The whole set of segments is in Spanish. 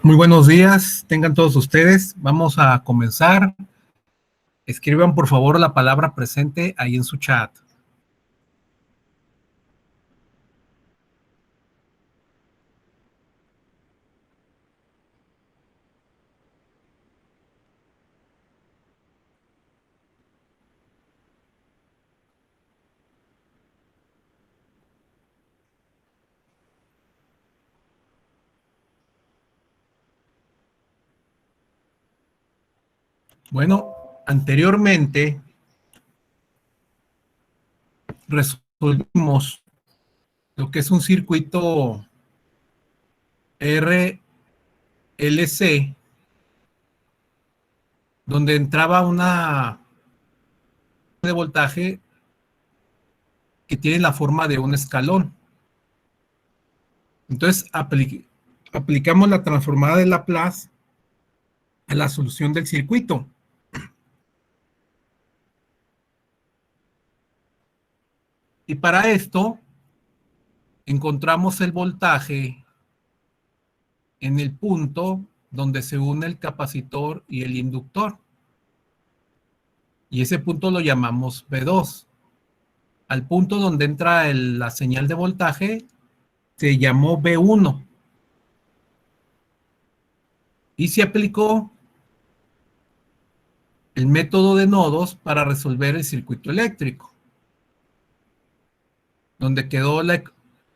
Muy buenos días, tengan todos ustedes. Vamos a comenzar. Escriban por favor la palabra presente ahí en su chat. Bueno, anteriormente resolvimos lo que es un circuito RLC, donde entraba una de voltaje que tiene la forma de un escalón. Entonces aplicamos la transformada de Laplace a la solución del circuito. Y para esto encontramos el voltaje en el punto donde se une el capacitor y el inductor. Y ese punto lo llamamos B2. Al punto donde entra la señal de voltaje se llamó B1. Y se aplicó el método de nodos para resolver el circuito eléctrico, donde quedó la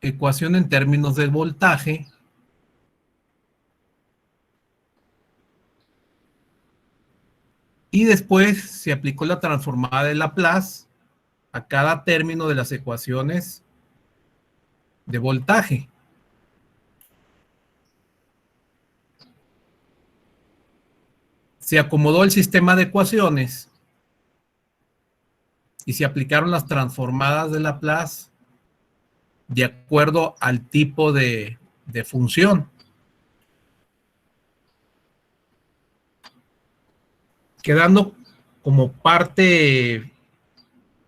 ecuación en términos del voltaje y después se aplicó la transformada de Laplace a cada término de las ecuaciones de voltaje. Se acomodó el sistema de ecuaciones y se aplicaron las transformadas de Laplace de acuerdo al tipo de función, quedando como parte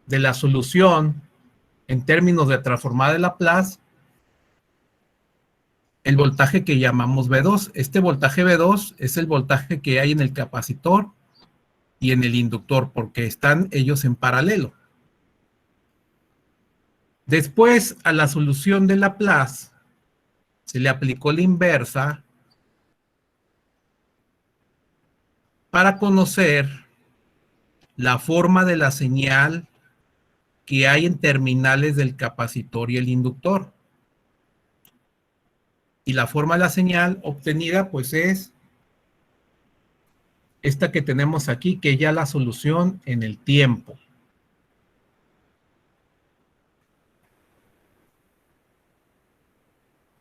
de la solución en términos de transformada de Laplace el voltaje que llamamos B2. Este voltaje B2 es el voltaje que hay en el capacitor y en el inductor, porque están ellos en paralelo. Después, a la solución de Laplace se le aplicó la inversa para conocer la forma de la señal que hay en terminales del capacitor y el inductor. Y la forma de la señal obtenida, pues es esta que tenemos aquí, que es ya la solución en el tiempo.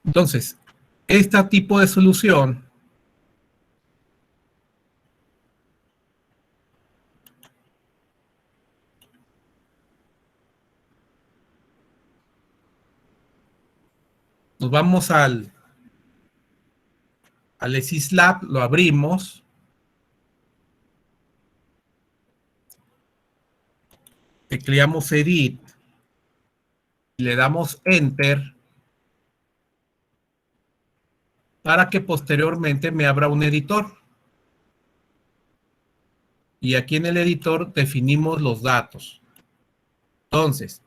Entonces, este tipo de solución nos vamos al SysLab, lo abrimos. Tecleamos Edit. Le damos Enter para que posteriormente me abra un editor. Y aquí en el editor definimos los datos. Entonces,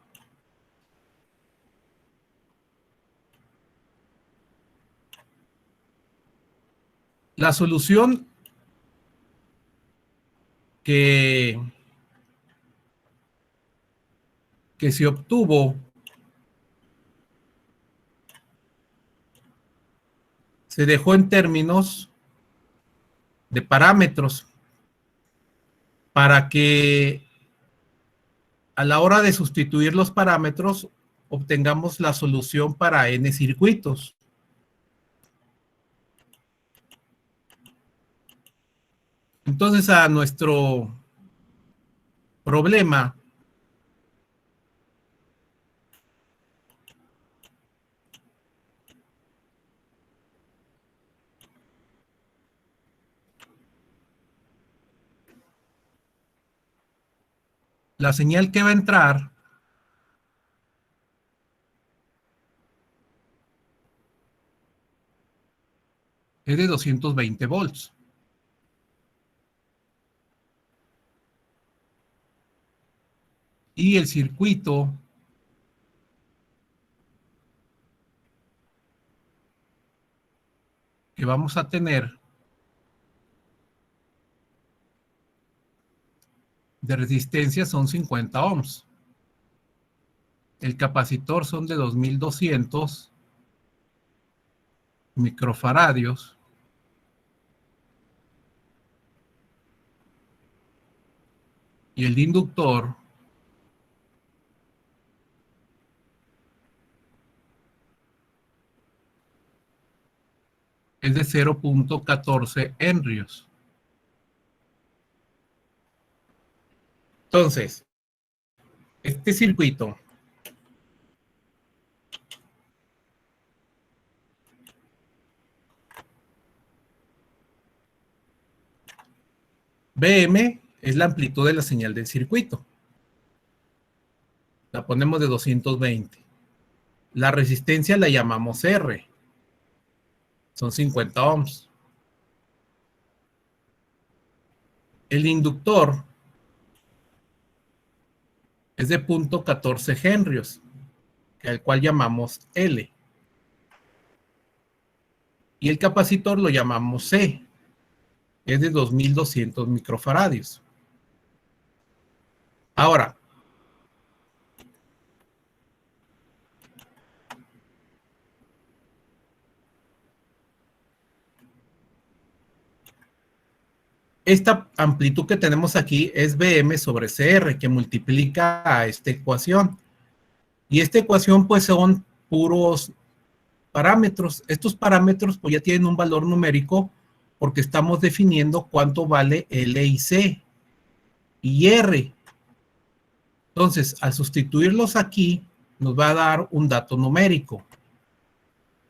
la solución que se obtuvo se dejó en términos de parámetros para que a la hora de sustituir los parámetros obtengamos la solución para n circuitos. Entonces, a nuestro problema la señal que va a entrar es de 220 volts. Y el circuito que vamos a tener de resistencia son 50 ohms. El capacitor son de 2200 microfaradios. Y el inductor es de 0.14 henrios. Entonces, este circuito Bm es la amplitud de la señal del circuito. La ponemos de 220. La resistencia la llamamos R. Son 50 ohms. El inductor es de 0.14 henrios, al cual llamamos L. Y el capacitor lo llamamos C. Es de 2200 microfaradios. Ahora, esta amplitud que tenemos aquí es Bm sobre Cr, que multiplica a esta ecuación. Y esta ecuación pues son puros parámetros. Estos parámetros pues ya tienen un valor numérico porque estamos definiendo cuánto vale L y C y R. Entonces, al sustituirlos aquí, nos va a dar un dato numérico.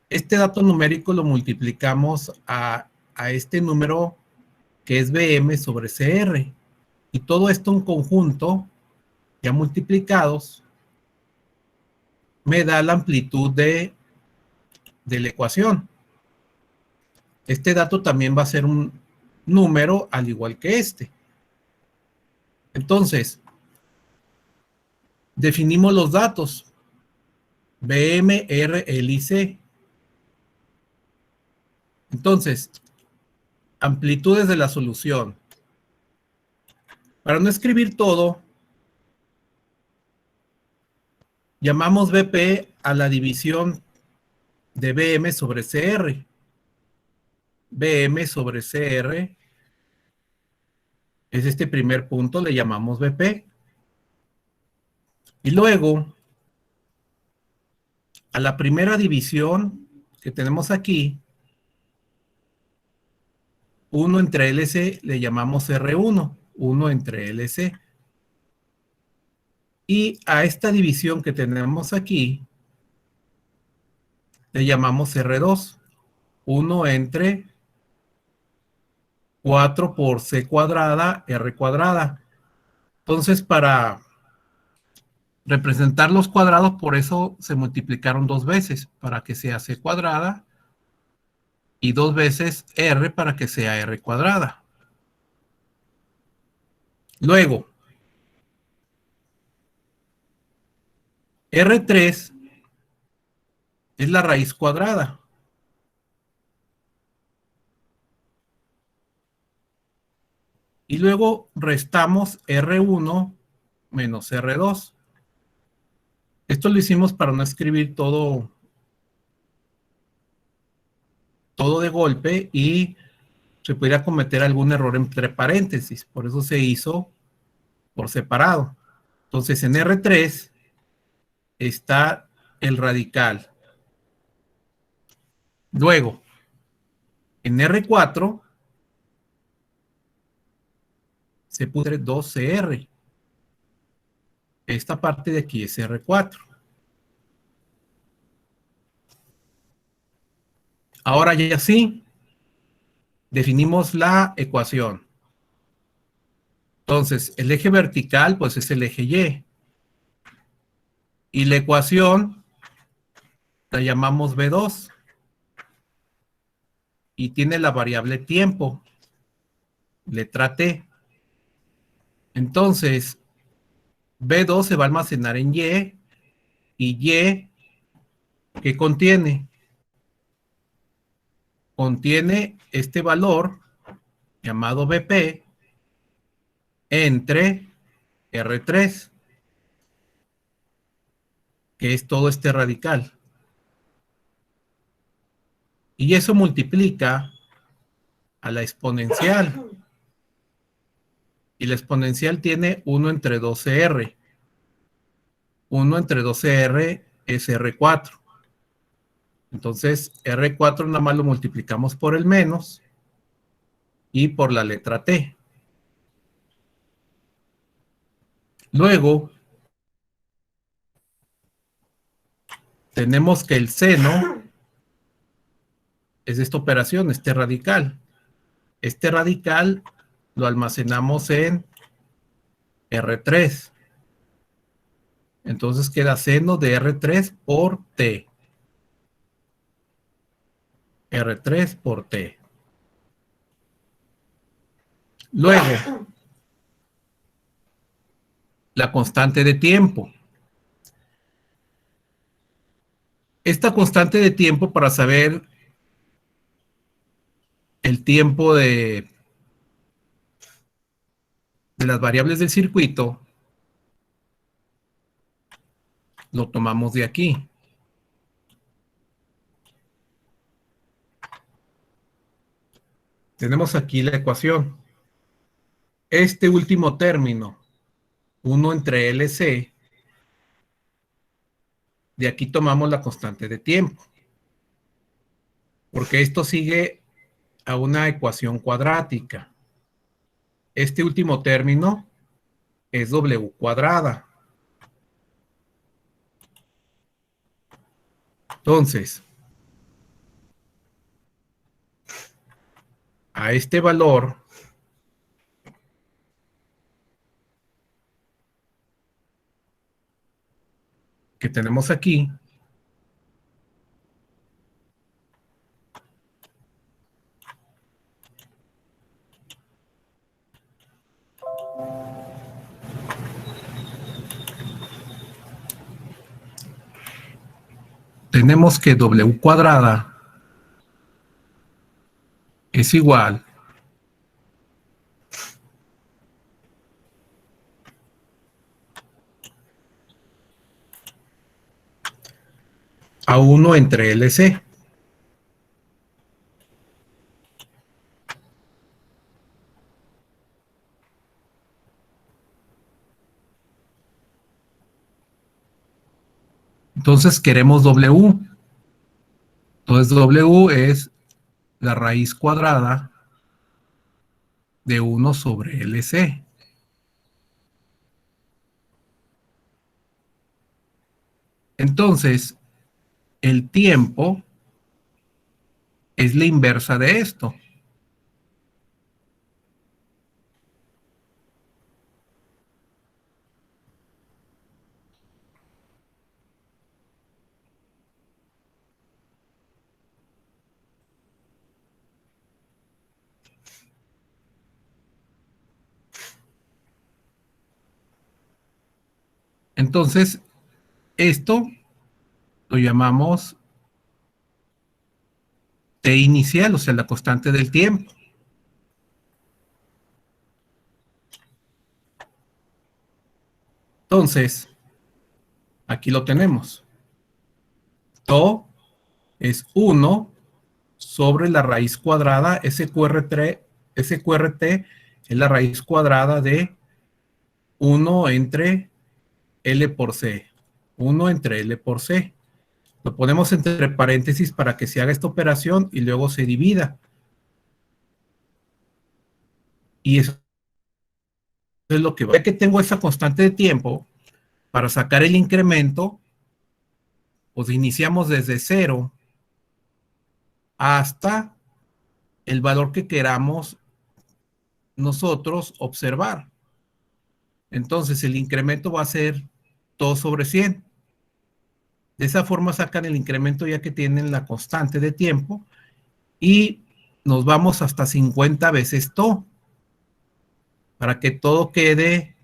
Este dato numérico lo multiplicamos a este número que es Bm sobre Cr. Y todo esto en conjunto, ya multiplicados, me da la amplitud de la ecuación. Este dato también va a ser un número al igual que este. Entonces, definimos los datos. Bm, R, L y C. Entonces, amplitudes de la solución. Para no escribir todo, llamamos Bp a la división de Bm sobre Cr. Bm sobre Cr es este primer punto, le llamamos Bp. Y luego, a la primera división que tenemos aquí, 1 entre LC le llamamos R1, 1 entre LC. Y a esta división que tenemos aquí, le llamamos R2, 1 entre 4 por C cuadrada, R cuadrada. Entonces, para representar los cuadrados, por eso se multiplicaron dos veces, para que sea C cuadrada, y dos veces R para que sea R cuadrada. Luego, R3 es la raíz cuadrada. Y luego restamos R1 menos R2. Esto lo hicimos para no escribir todo de golpe y se pudiera cometer algún error entre paréntesis. Por eso se hizo por separado. Entonces en R3 está el radical. Luego, en R4 se puso 2CR. Esta parte de aquí es R4. Ahora ya sí, definimos la ecuación. Entonces, el eje vertical, pues es el eje Y. Y la ecuación la llamamos B2. y tiene la variable tiempo, letra T. Entonces, B2 se va a almacenar en Y, y Y, ¿qué contiene? Contiene este valor llamado BP entre R3, que es todo este radical. Y eso multiplica a la exponencial. Y la exponencial tiene 1 entre 12R. 1 entre 12R es R4. Entonces, R4 nada más lo multiplicamos por el menos y por la letra T. Luego, tenemos que el seno es esta operación, este radical. Este radical lo almacenamos en R3. Entonces queda seno de R3 por T. R3 por T. Luego, la constante de tiempo. Esta constante de tiempo, para saber el tiempo de las variables del circuito, lo tomamos de aquí. Tenemos aquí la ecuación. Este último término, 1 entre LC, de aquí tomamos la constante de tiempo. Porque esto sigue a una ecuación cuadrática. Este último término es W cuadrada. Entonces, a este valor que tenemos aquí, tenemos que W cuadrada es igual a 1 entre LC. Entonces queremos W. Entonces W es la raíz cuadrada de 1 sobre LC. Entonces, el tiempo es la inversa de esto. Entonces, esto lo llamamos T inicial, o sea, la constante del tiempo. Entonces, aquí lo tenemos. Tau es 1 sobre la raíz cuadrada, SQRT es la raíz cuadrada de 1 entre L por C. 1 entre L por C. Lo ponemos entre paréntesis para que se haga esta operación y luego se divida. Y eso es lo que va. Ya que tengo esa constante de tiempo, para sacar el incremento, pues iniciamos desde 0 hasta el valor que queramos nosotros observar. Entonces el incremento va a ser 2 sobre 100. De esa forma sacan el incremento ya que tienen la constante de tiempo y nos vamos hasta 50 veces to, para que todo quede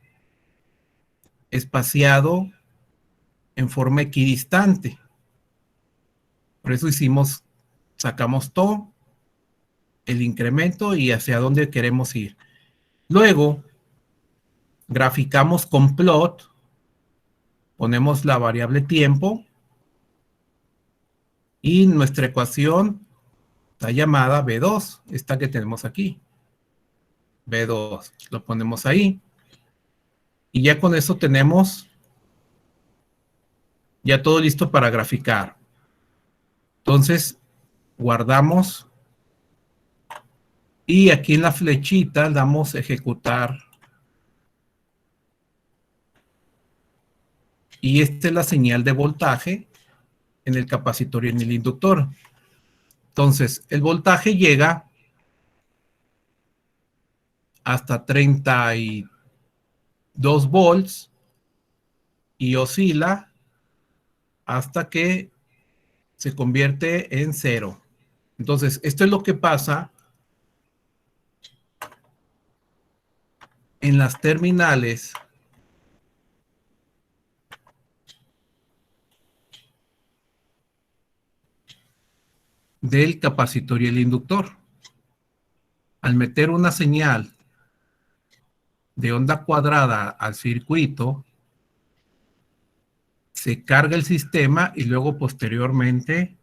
espaciado en forma equidistante. Por eso sacamos to, el incremento y hacia dónde queremos ir. Luego, graficamos con plot, ponemos la variable tiempo y nuestra ecuación está llamada B2, esta que tenemos aquí. B2, lo ponemos ahí. Y ya con eso tenemos ya todo listo para graficar. Entonces, guardamos y aquí en la flechita damos ejecutar. Y esta es la señal de voltaje en el capacitor y en el inductor. Entonces, el voltaje llega hasta 32 volts y oscila hasta que se convierte en 0. Entonces, esto es lo que pasa en las terminales del capacitor y el inductor. Al meter una señal de onda cuadrada al circuito, se carga el sistema y luego posteriormente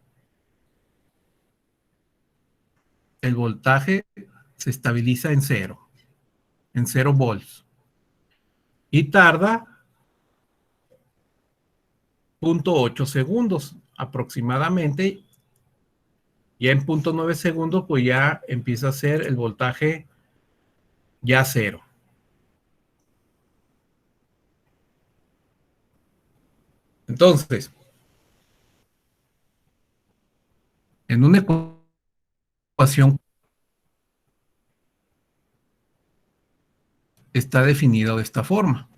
el voltaje se estabiliza en 0, en 0 volts. Y tarda 0.8 segundos aproximadamente. Ya en 0.9 segundos, pues ya empieza a ser el voltaje ya 0. Entonces, en una ecuación está definido de esta forma.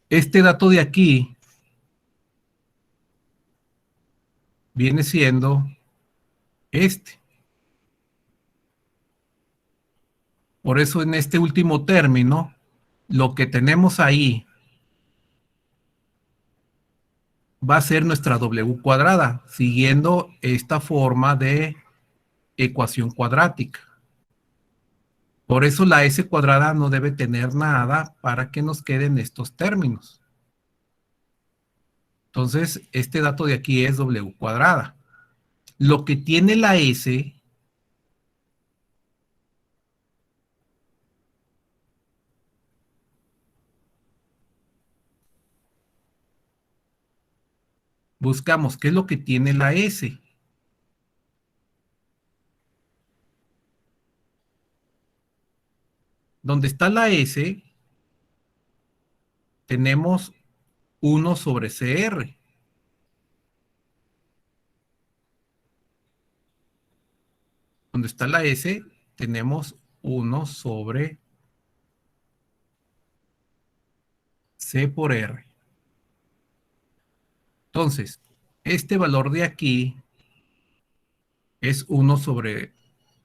Este dato de aquí viene siendo este. Por eso en este último término, lo que tenemos ahí va a ser nuestra W cuadrada, siguiendo esta forma de ecuación cuadrática. Por eso la S cuadrada no debe tener nada para que nos queden estos términos. Entonces, este dato de aquí es W cuadrada. Lo que tiene la S buscamos qué es lo que tiene la S. Donde está la S, tenemos 1 sobre CR. Donde está la S, tenemos 1 sobre C por R. Entonces, este valor de aquí es 1 sobre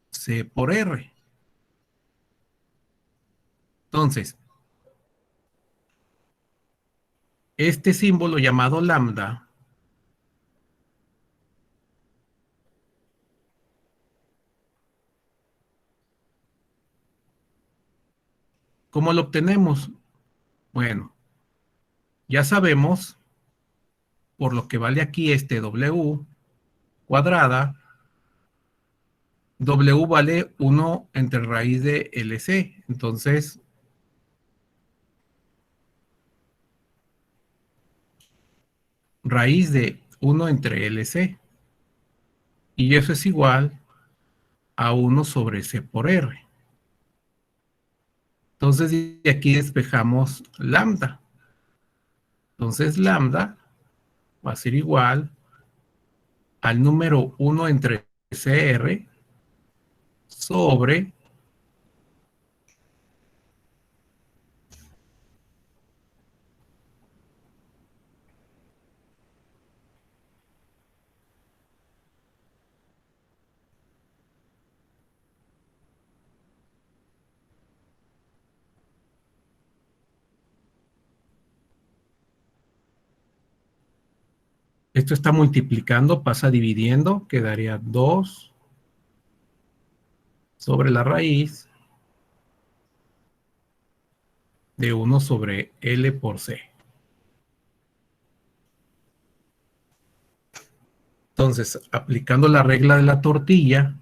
C por R. Entonces, este símbolo llamado lambda ¿cómo lo obtenemos? Bueno, ya sabemos, por lo que vale aquí este W cuadrada, W vale 1 entre raíz de LC. Entonces, raíz de 1 entre LC. Y eso es igual a 1 sobre C por R. Entonces, de aquí despejamos lambda. Entonces, lambda va a ser igual al número 1 entre CR sobre Esto está multiplicando, pasa dividiendo, quedaría 2 sobre la raíz de 1 sobre L por C. Entonces, aplicando la regla de la tortilla,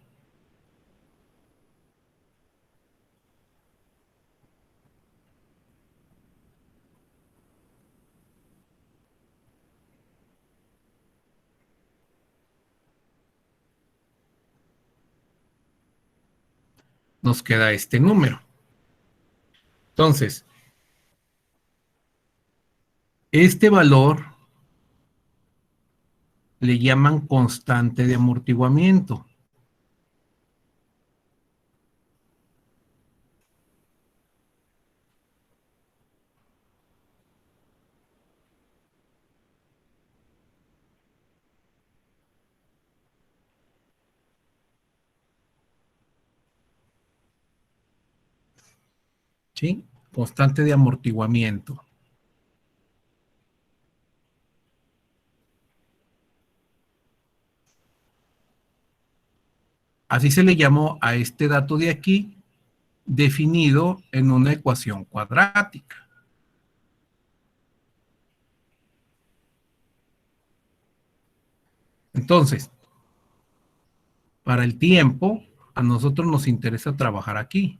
nos queda este número. Entonces, este valor le llaman constante de amortiguamiento. ¿Sí? Constante de amortiguamiento. Así se le llamó a este dato de aquí, definido en una ecuación cuadrática. Entonces, para el tiempo, a nosotros nos interesa trabajar aquí.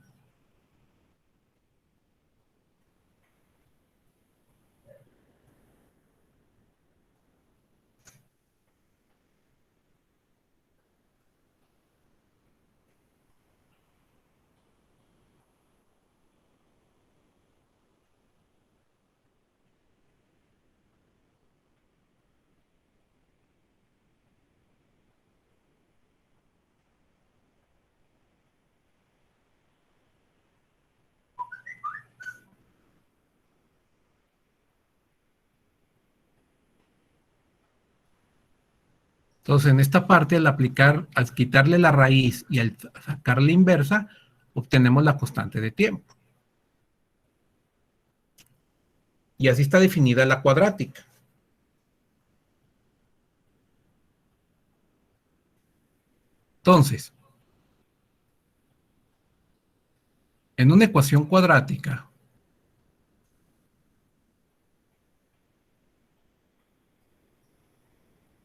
Entonces, en esta parte, al quitarle la raíz y al sacar la inversa, obtenemos la constante de tiempo. Y así está definida la cuadrática. Entonces, en una ecuación cuadrática,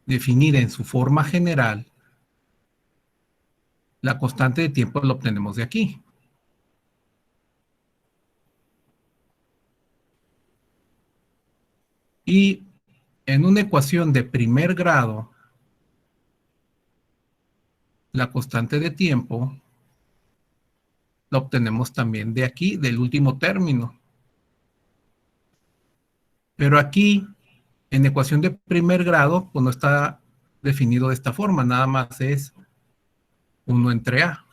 definida en su forma general, la constante de tiempo la obtenemos de aquí. Y en una ecuación de primer grado, la constante de tiempo la obtenemos también de aquí, del último término. Pero aquí, en ecuación de primer grado, pues no está definido de esta forma, nada más es 1 entre A.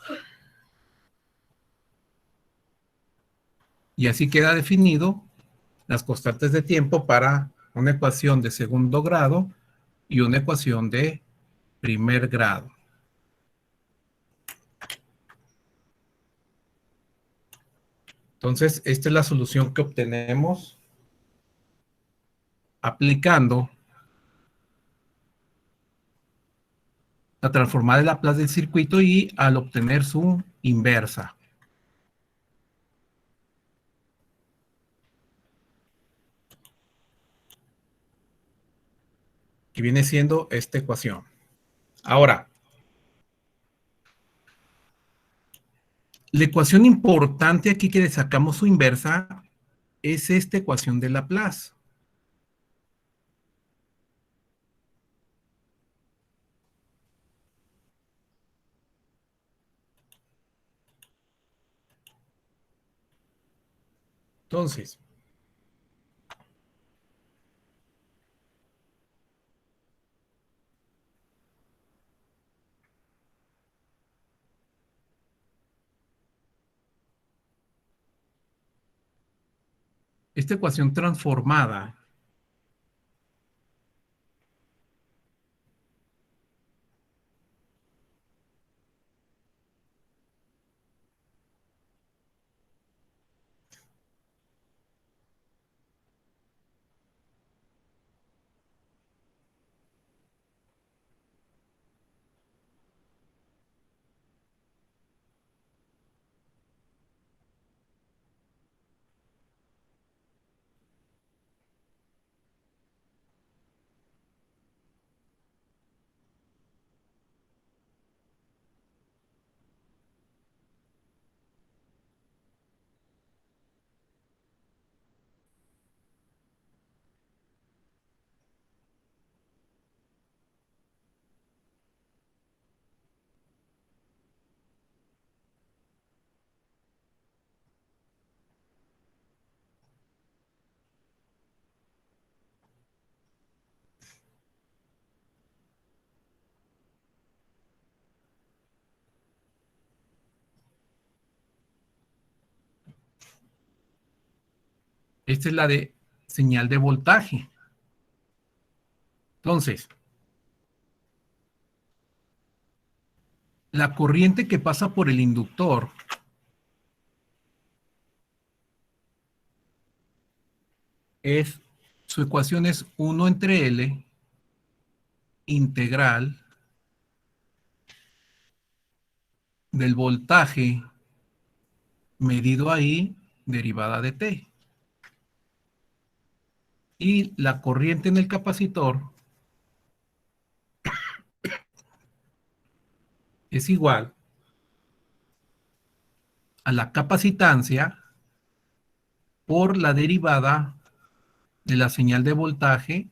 Y así queda definido las constantes de tiempo para una ecuación de segundo grado y una ecuación de primer grado. Entonces, esta es la solución que obtenemos aplicando la transformada de Laplace del circuito y al obtener su inversa, que viene siendo esta ecuación. Ahora, la ecuación importante aquí que le sacamos su inversa es esta ecuación de Laplace. Entonces, esta ecuación transformada Esta es la de señal de voltaje. Entonces, la corriente que pasa por el inductor su ecuación es 1 entre L integral del voltaje medido ahí, derivada de T. Y la corriente en el capacitor es igual a la capacitancia por la derivada de la señal de voltaje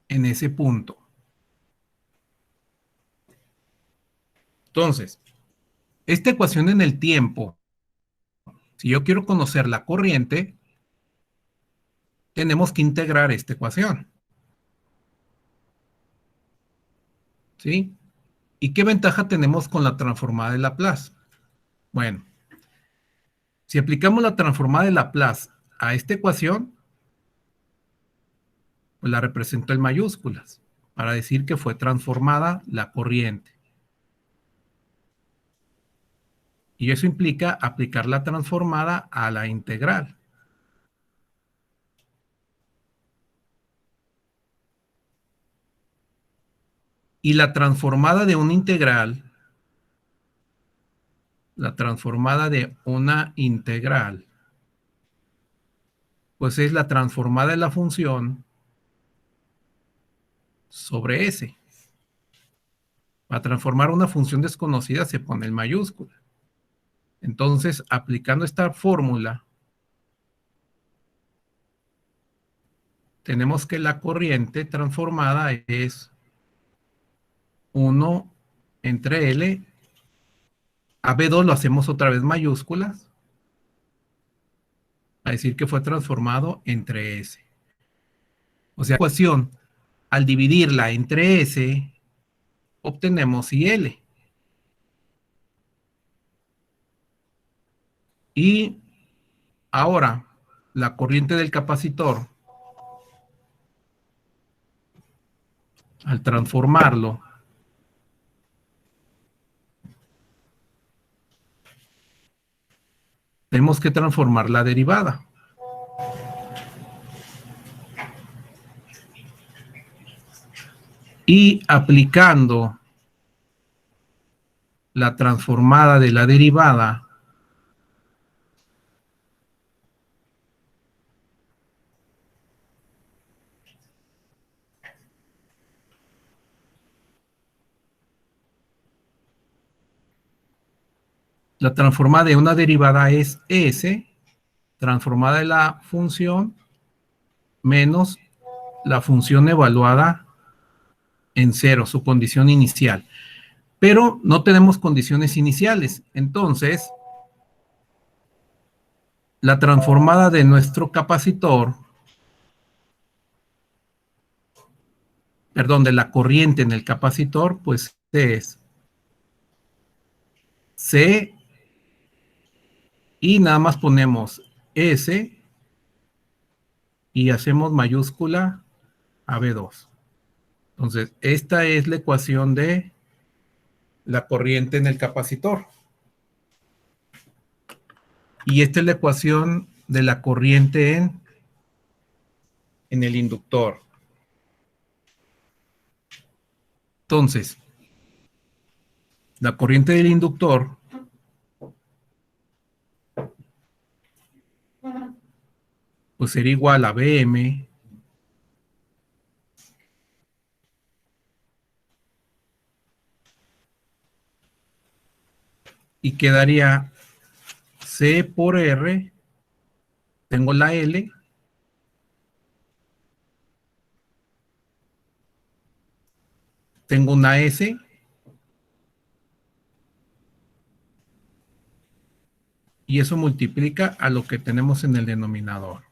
en ese punto. Entonces, esta ecuación en el tiempo, si yo quiero conocer la corriente, tenemos que integrar esta ecuación. ¿Sí? ¿Y qué ventaja tenemos con la transformada de Laplace? Bueno, si aplicamos la transformada de Laplace a esta ecuación, pues la represento en mayúsculas para decir que fue transformada la corriente. Y eso implica aplicar la transformada a la integral. Y la transformada de una integral, pues es la transformada de la función sobre S. Para transformar una función desconocida se pone en mayúscula. Entonces, aplicando esta fórmula, tenemos que la corriente transformada es 1 entre L. A B2 lo hacemos otra vez mayúsculas, a decir que fue transformado entre S. O sea, la ecuación, al dividirla entre S, obtenemos IL. Y ahora, la corriente del capacitor, al transformarlo, tenemos que transformar la derivada. Y aplicando la transformada de la derivada, la transformada de una derivada es S, transformada de la función, menos la función evaluada en cero, su condición inicial. Pero no tenemos condiciones iniciales. Entonces, la transformada de nuestro capacitor, perdón, de la corriente en el capacitor, pues es C y nada más ponemos S y hacemos mayúscula a B2. Entonces, esta es la ecuación de la corriente en el capacitor. Y esta es la ecuación de la corriente en el inductor. Entonces, la corriente del inductor pues sería igual a Bm y quedaría C por R, tengo la L, tengo una S y eso multiplica a lo que tenemos en el denominador.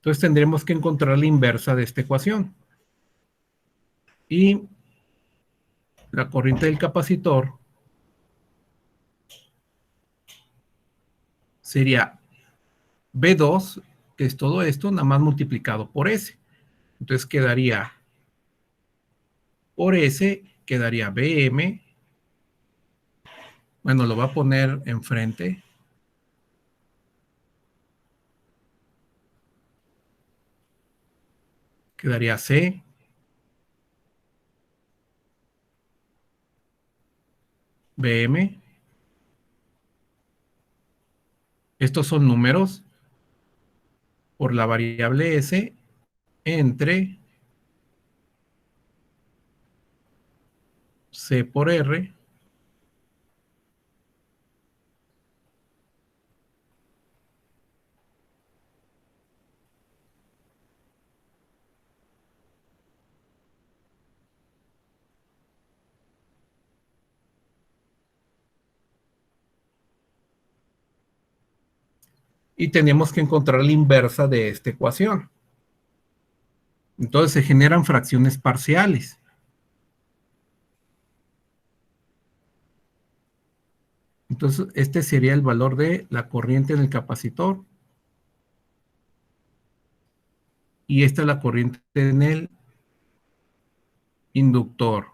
Entonces tendremos que encontrar la inversa de esta ecuación. Y la corriente del capacitor sería B2, que es todo esto, nada más multiplicado por S. Entonces quedaría, por S, quedaría BM. Bueno, lo voy a poner enfrente. Quedaría C. BM. Estos son números por la variable S entre C por R y tenemos que encontrar la inversa de esta ecuación. Entonces se generan fracciones parciales. Entonces este sería el valor de la corriente en el capacitor y esta es la corriente en el inductor.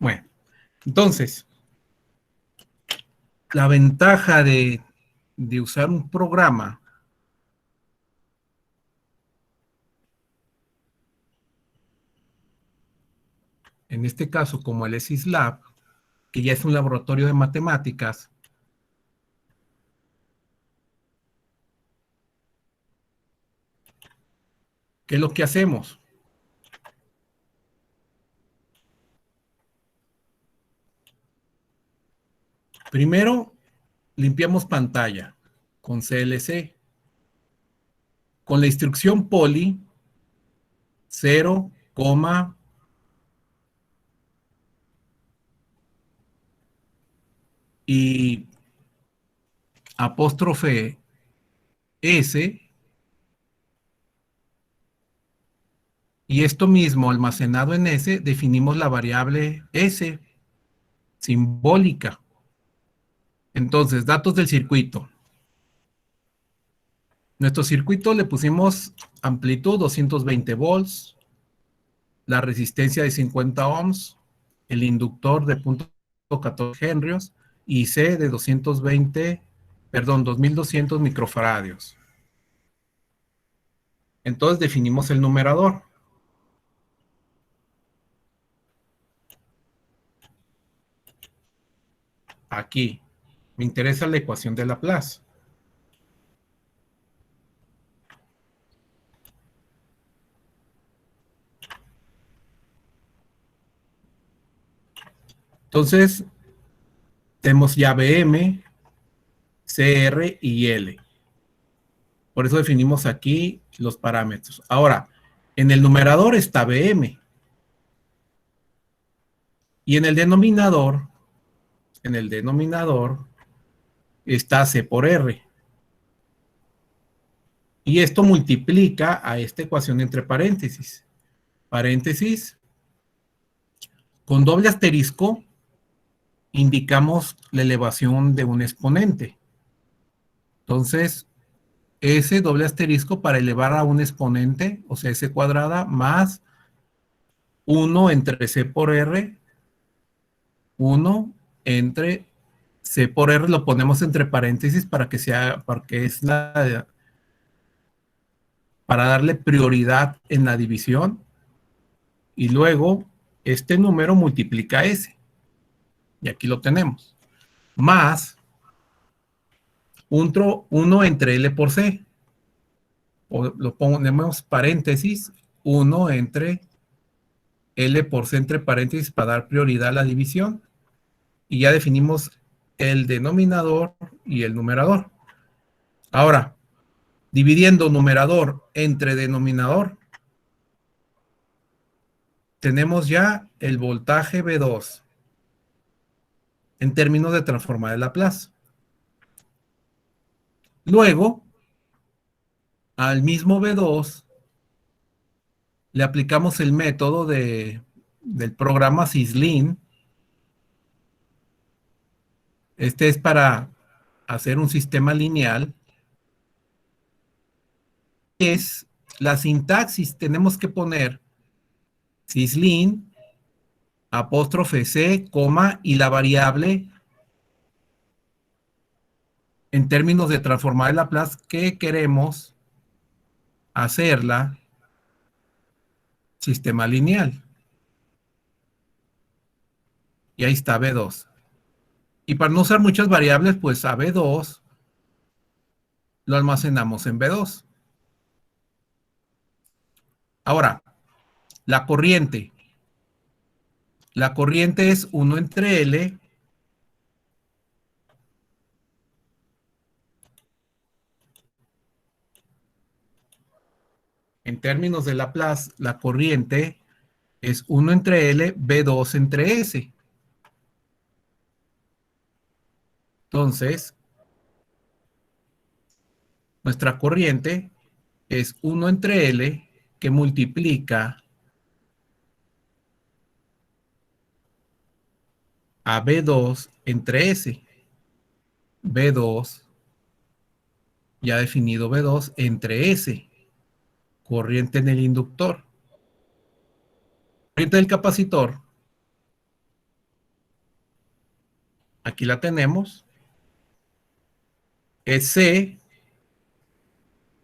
Bueno, entonces, la ventaja de usar un programa en este caso como el SysLab, que ya es un laboratorio de matemáticas, ¿qué es lo que hacemos? Primero, limpiamos pantalla con CLC. Con la instrucción poly 0, y apóstrofe S, y esto mismo almacenado en S, definimos la variable S simbólica. Entonces, datos del circuito. Nuestro circuito le pusimos amplitud 220 volts, la resistencia de 50 ohms, el inductor de 0.14 henrios y C de 2200 microfaradios. Entonces definimos el numerador. Aquí me interesa la ecuación de Laplace. Entonces, tenemos ya BM, CR y L. Por eso definimos aquí los parámetros. Ahora, en el numerador está BM. Y en el denominador está C por R. Y esto multiplica a esta ecuación entre paréntesis. Paréntesis, con doble asterisco, indicamos la elevación de un exponente. Entonces, S doble asterisco para elevar a un exponente, o sea, S cuadrada, más 1 entre C por R, 1 entre C por R, lo ponemos entre paréntesis para que sea, porque es para darle prioridad en la división, y luego este número multiplica ese. Y aquí lo tenemos. Más 1 entre L por C. O lo ponemos paréntesis, 1 entre L por C entre paréntesis para dar prioridad a la división. Y ya definimos el denominador y el numerador. Ahora, dividiendo numerador entre denominador, tenemos ya el voltaje V2 en términos de transformar el Laplace. Luego, al mismo V2 le aplicamos el método del programa Syslin. Este es para hacer un sistema lineal. Es la sintaxis, tenemos que poner Syslin, apóstrofe C, coma, y la variable en términos de transformar el Laplace que queremos hacerla sistema lineal. Y ahí está V2. Y para no usar muchas variables, pues a V2 lo almacenamos en V2. Ahora, la corriente. La corriente es 1 entre L en términos de Laplace, la corriente es 1 entre L, V2 entre S. Entonces, nuestra corriente es 1 entre L que multiplica a V2 entre S. V2, ya definido V2, entre S. Corriente en el inductor. Corriente del capacitor. Aquí la tenemos. Es C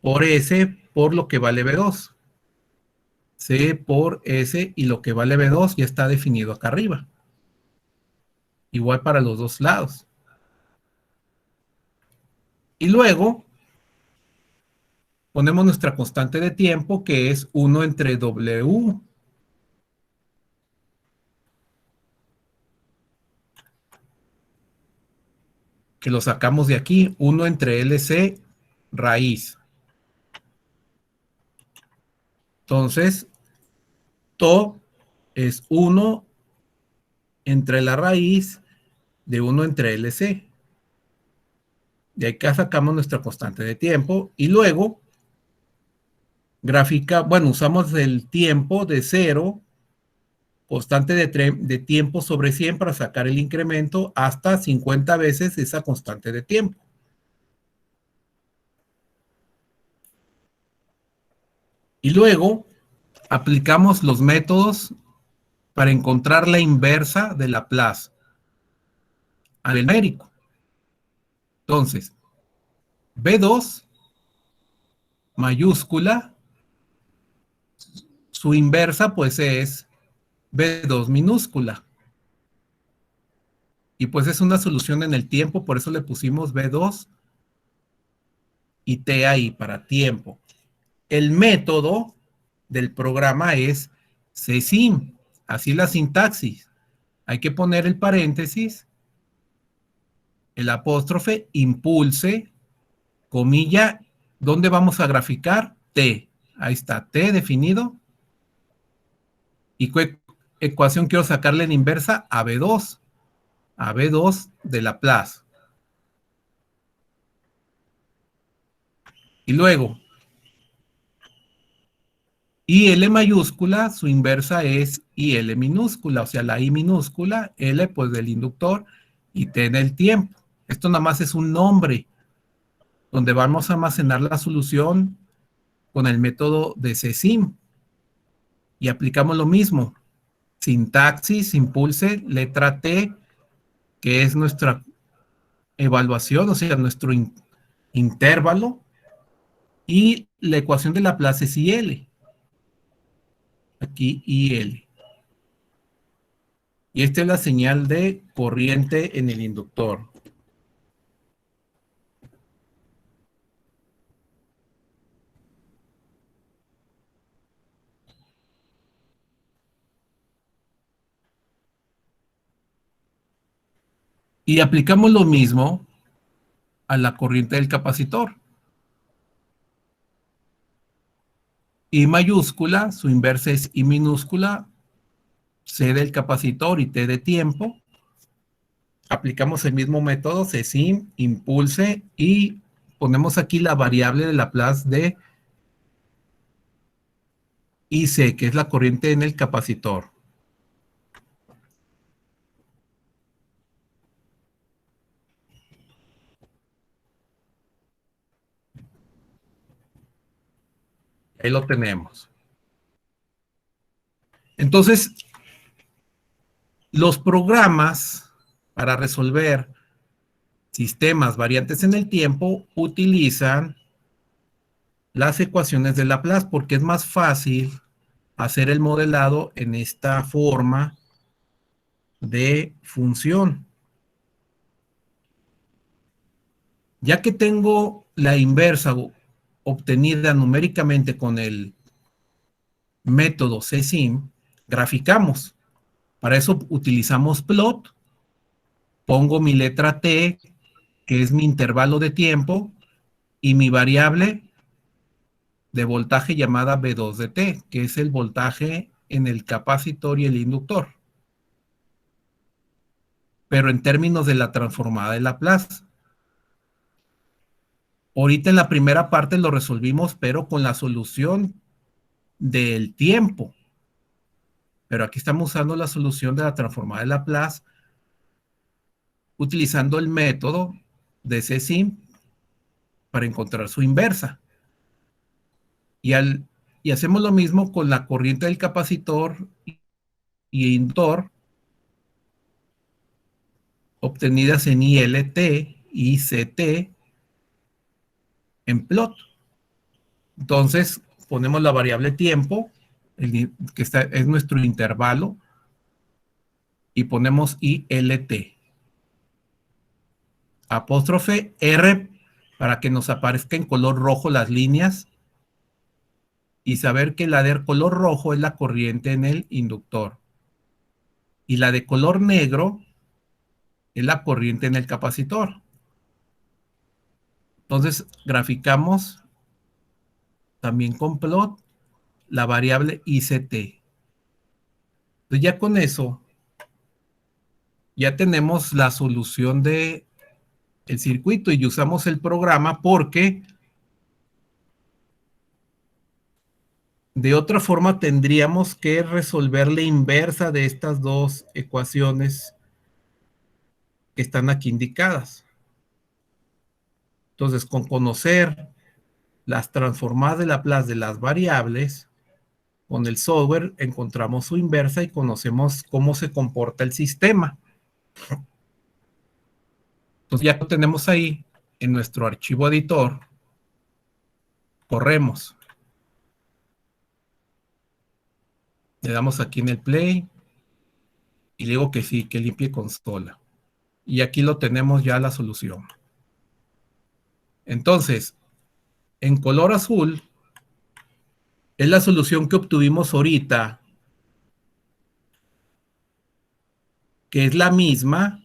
por S por lo que vale V2. C por S y lo que vale V2 ya está definido acá arriba. Igual para los dos lados. Y luego ponemos nuestra constante de tiempo que es 1 entre W. Que lo sacamos de aquí. 1 entre LC raíz. Entonces, TO es 1 entre la raíz de 1 entre LC. De acá sacamos nuestra constante de tiempo y luego gráfica, bueno, usamos el tiempo de 0, constante de tiempo sobre 100 para sacar el incremento hasta 50 veces esa constante de tiempo. Y luego aplicamos los métodos para encontrar la inversa de Laplace al numérico. Entonces, B2 mayúscula, su inversa pues es B2 minúscula. Y pues es una solución en el tiempo, por eso le pusimos B2 y T ahí para tiempo. El método del programa es CSIM, así la sintaxis. Hay que poner el paréntesis, el apóstrofe, impulse, comilla, ¿dónde vamos a graficar? T. Ahí está, T definido. ¿Y qué ecuación quiero sacarle en inversa? A B2. A B2 de Laplace. Y luego, IL mayúscula, su inversa es IL minúscula, o sea, la I minúscula, L pues del inductor y T del tiempo. Esto nada más es un nombre donde vamos a almacenar la solución con el método de CSIM. Y aplicamos lo mismo. Sintaxis, impulse, letra T, que es nuestra evaluación, o sea, nuestro intervalo. Y la ecuación de Laplace es IL. Aquí IL. Y esta es la señal de corriente en el inductor. Y aplicamos lo mismo a la corriente del capacitor. I mayúscula, su inversa es I minúscula, C del capacitor y T de tiempo. Aplicamos el mismo método, C sin, impulse, y ponemos aquí la variable de Laplace de IC, que es la corriente en el capacitor. Ahí lo tenemos. Entonces, los programas para resolver sistemas variantes en el tiempo utilizan las ecuaciones de Laplace porque es más fácil hacer el modelado en esta forma de función. Ya que tengo la inversa obtenida numéricamente con el método CSIM, graficamos. Para eso utilizamos plot, pongo mi letra T, que es mi intervalo de tiempo, y mi variable de voltaje llamada B2 de T, que es el voltaje en el capacitor y el inductor. Pero en términos de la transformada de Laplace. Ahorita en la primera parte lo resolvimos, pero con la solución del tiempo. Pero aquí estamos usando la solución de la transformada de Laplace utilizando el método de CSIM para encontrar su inversa. Y hacemos lo mismo con la corriente del capacitor y inductor obtenidas en ILT y CT en plot. Entonces ponemos la variable tiempo, que es nuestro intervalo, y ponemos ILT. Apóstrofe R para que nos aparezca en color rojo las líneas y saber que la de color rojo es la corriente en el inductor y la de color negro es la corriente en el capacitor. Entonces graficamos también con plot la variable ICT. Entonces ya con eso ya tenemos la solución de el circuito y usamos el programa porque de otra forma tendríamos que resolver la inversa de estas dos ecuaciones que están aquí indicadas. Entonces, con conocer las transformadas de Laplace de las variables, con el software encontramos su inversa y conocemos cómo se comporta el sistema. Entonces ya lo tenemos ahí en nuestro archivo editor. Corremos. Le damos aquí en el play y le digo que sí, que limpie consola. Y aquí lo tenemos ya la solución. Entonces, en color azul es la solución que obtuvimos ahorita, que es la misma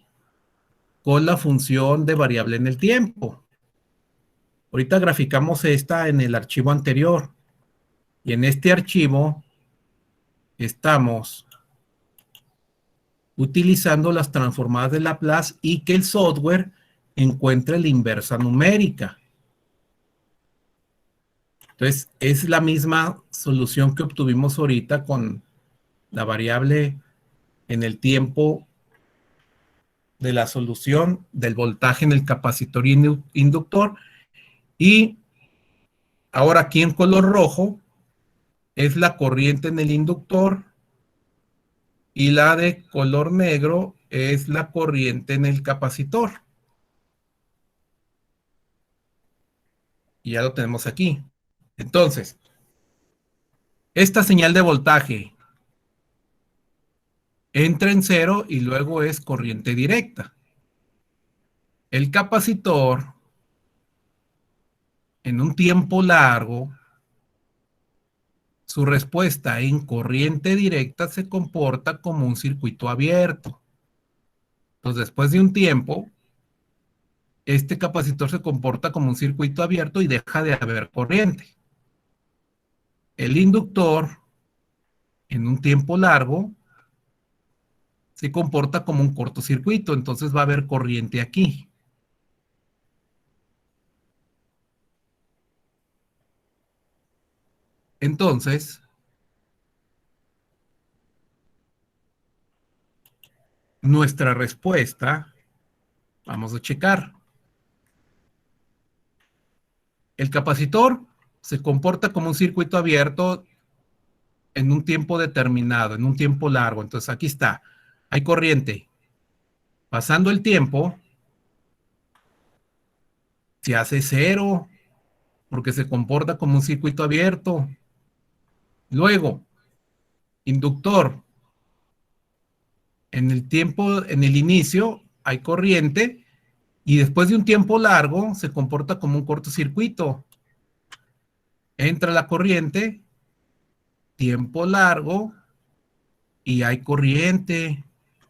con la función de variable en el tiempo. Ahorita graficamos esta en el archivo anterior. Y en este archivo estamos utilizando las transformadas de Laplace y que el software encuentre la inversa numérica. Entonces, es la misma solución que obtuvimos ahorita con la variable en el tiempo de la solución del voltaje en el capacitor y inductor. Y ahora aquí en color rojo es la corriente en el inductor y la de color negro es la corriente en el capacitor. Y ya lo tenemos aquí. Entonces, esta señal de voltaje entra en cero y luego es corriente directa. El capacitor, en un tiempo largo, su respuesta en corriente directa se comporta como un circuito abierto. Entonces, después de un tiempo, este capacitor se comporta como un circuito abierto y deja de haber corriente. El inductor, en un tiempo largo, se comporta como un cortocircuito, entonces va a haber corriente aquí. Entonces, nuestra respuesta, vamos a checar. El capacitor se comporta como un circuito abierto en un tiempo determinado, en un tiempo largo. Entonces aquí está, hay corriente. Pasando el tiempo, se hace cero, porque se comporta como un circuito abierto. Luego, inductor. En el tiempo, en el inicio, hay corriente y después de un tiempo largo se comporta como un cortocircuito. Entra la corriente, tiempo largo y hay corriente.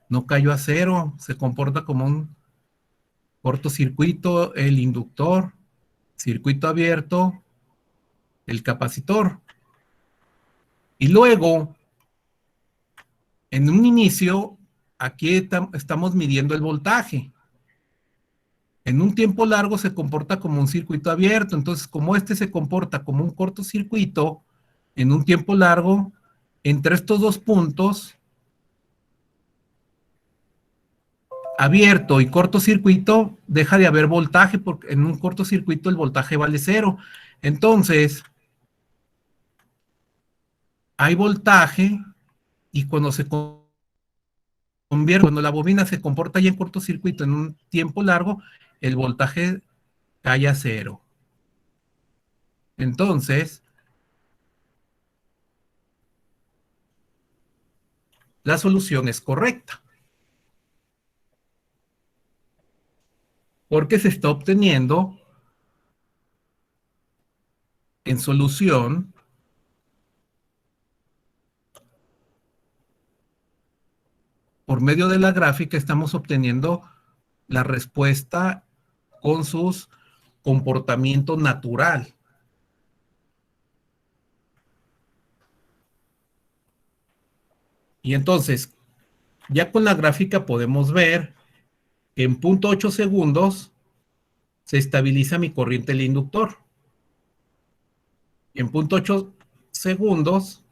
No cayó a cero, se comporta como un cortocircuito el inductor, circuito abierto el capacitor. Y luego, en un inicio, aquí estamos midiendo el voltaje. En un tiempo largo se comporta como un circuito abierto. Entonces, como este se comporta como un cortocircuito, en un tiempo largo, entre estos dos puntos, abierto y cortocircuito, deja de haber voltaje, porque en un cortocircuito el voltaje vale cero. Entonces, hay voltaje y cuando se convierte, cuando la bobina se comporta ya en cortocircuito en un tiempo largo, el voltaje cae a cero. Entonces, la solución es correcta, porque se está obteniendo en solución por medio de la gráfica estamos obteniendo la respuesta con sus comportamiento natural. Y entonces, ya con la gráfica podemos ver que en 0.8 segundos se estabiliza mi corriente del inductor. En 0.8 segundos,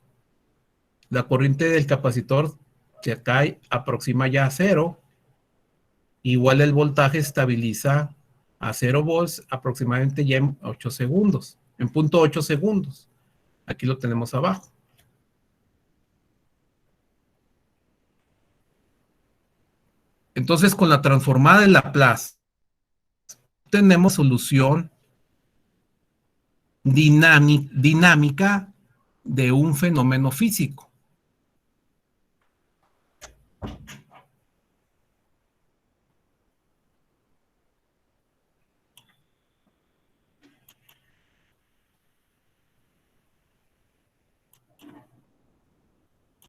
la corriente del capacitor se cae, aproxima ya a cero. Igual el voltaje estabiliza a 0 volts aproximadamente ya en 8 segundos, en 0.8 segundos. Aquí lo tenemos abajo. Entonces, con la transformada de Laplace, tenemos solución dinámica de un fenómeno físico.